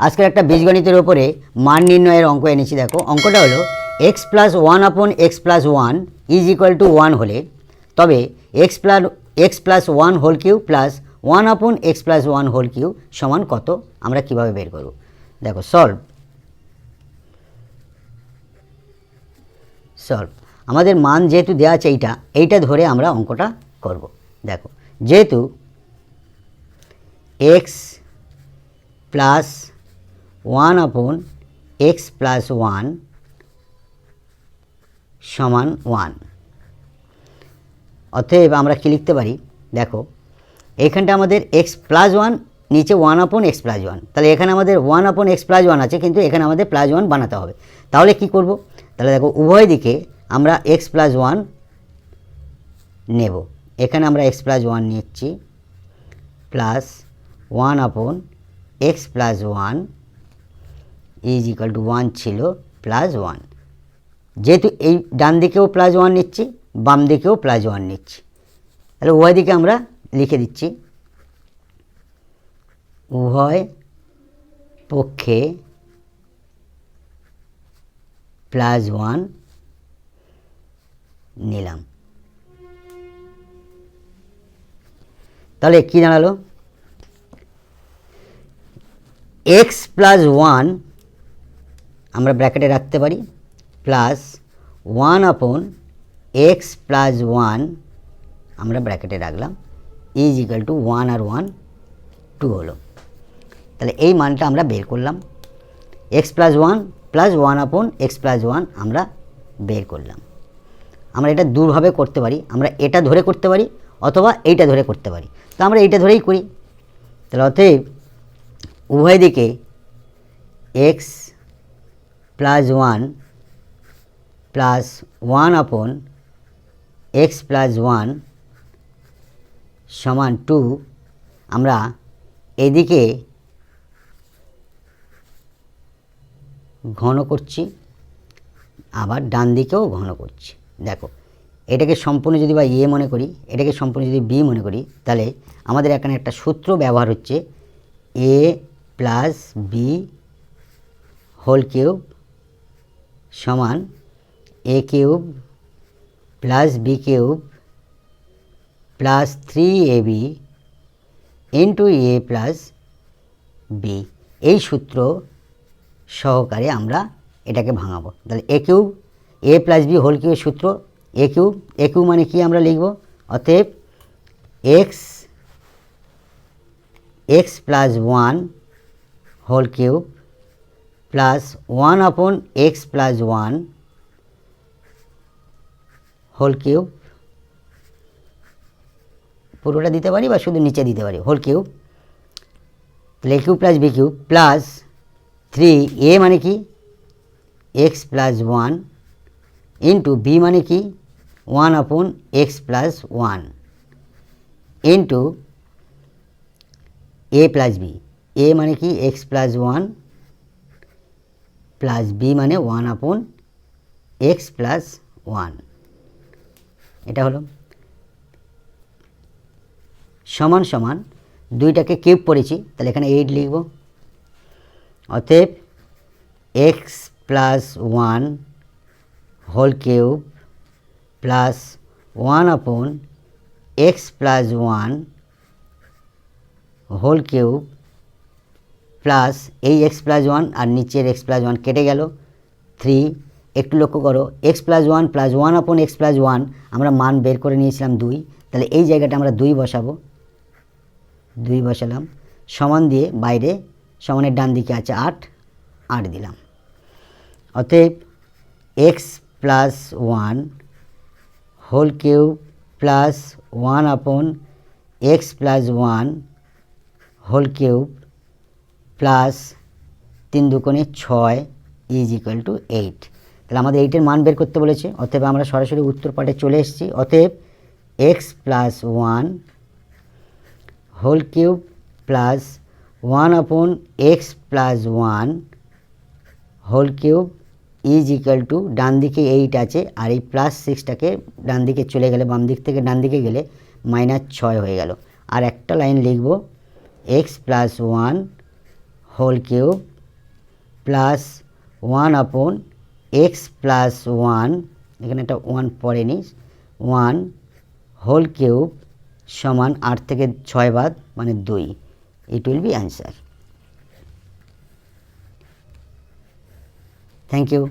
আজকের একটা বীজগণিতের ওপরে মান নির্ণয়ের অঙ্ক এনেছি। দেখো অঙ্কটা হলো x plus one upon x plus one is equal to one হলে তবে x plus one whole cube plus one upon x plus one whole cube সমান কত, আমরা কীভাবে বের করব। দেখো সলভ আমাদের মান যেহেতু দেওয়া আছে এইটা ধরে আমরা অঙ্কটা করব। দেখো যেহেতু x plus one upon x plus one সমান ওয়ান, অতএব আমরা কী লিখতে পারি, দেখো এইখানটা আমাদের এক্স প্লাস ওয়ান, নিচে one upon x plus one, তাহলে এখানে আমাদের one upon x plus one আছে, কিন্তু এখানে আমাদের প্লাস ওয়ান বানাতে হবে। তাহলে কি করব, তাহলে দেখো উভয় দিকে আমরা এক্স প্লাস ওয়ান নেব। এখানে আমরা এক্স প্লাস ওয়ান নিচ্ছি plus one upon x plus one is equal to one ছিল প্লাস ওয়ান। যেহেতু এই ডান দিকেও প্লাস ওয়ান নিচ্ছি, বাম দিকেও প্লাস ওয়ান নিচ্ছি, তাহলে উভয় দিকে আমরা লিখে দিচ্ছি উভয় পক্ষে প্লাস ওয়ান নিলাম। তাহলে কী দাঁড়ালো, এক্স প্লাস ওয়ান আমরা ব্র্যাকেটে রাখতে পারি plus one upon x plus one আমরা ব্র্যাকেটে রাখলাম ইজ ইকাল টু ওয়ান আর ওয়ান টু হলো। তাহলে এই মানটা আমরা বের করলাম, x plus one upon x plus one আমরা বের করলাম। আমরা এটা দুভাবে করতে পারি, আমরা এটা ধরে করতে পারি অথবা এইটা ধরে করতে পারি, তো আমরা এইটা ধরেই করি। তাহলে অতএব উভয় দিকে x plus one upon x plus one সমান টু, আমরা এদিকে ঘন করছি আবার ডান দিকেও ঘন করছি। দেখো এটাকে সম্পূর্ণ যদি বা এ মনে করি, এটাকে সম্পূর্ণ যদি বি মনে করি, তাহলে আমাদের এখানে একটা সূত্র ব্যবহার হচ্ছে a plus b whole cube সমান a cube plus b cube plus 3ab into a plus b. এই সূত্র সহকারে আমরা এটাকে ভাঙাবো। তাহলে a cube a plus b whole কিউবের সূত্র এ কিউব মানে কি আমরা লিখব, অতএব x plus one whole cube plus one upon x plus one whole cube, পুরোটা দিতে পারি বা শুধু নিচে দিতে পারি, হোল কিউব, তাহলে a cube plus b cube plus 3a মানে কি x plus one into b মানে কি one upon x plus one into a plus b, a মানে কি x plus one plus b মানে one upon x plus one. এটা হলো সমান সমান দুইটাকে কিউব করেছি, তাহলে এখানে 8 লিখব। অতএব x plus one whole cube plus one upon x plus one whole cube plus এই এক্স প্লাস ওয়ান আর নিচের এক্স প্লাস ওয়ান কেটে গেল 3। একটু লক্ষ্য করো x plus one upon x plus one আমরা মান বের করে নিয়েছিলাম 2, তাহলে এই জায়গাটা আমরা 2 বসাবো, 2 বসালাম, সমান দিয়ে বাইরে সমানের ডান দিকে আছে 8 দিলাম। অতএব x plus one whole cube plus one upon x plus one whole cube plus 3 দুগুণে 6 ইজ ইকুয়াল টু 8। তাহলে আমাদের 8-এর মান বের করতে বলেছে, অতএব আমরা সরাসরি উত্তর পাটে চলে এসেছি। অতএব x plus one whole cube plus one upon x plus one whole cube is equal to ডান দিকে 8 আছে আর এই প্লাস 6টাকে ডান দিকে চলে গেলে, বাম দিক থেকে ডান দিকে গেলে -6 হয়ে গেল। আর একটা লাইন লিখব x plus one whole cube plus 1/x plus 1, এখানে একটা 1 পরে নিস, 1 হোল কিউব সমান 8 থেকে 6 বাদ মানে 2. It will be answer. Thank you.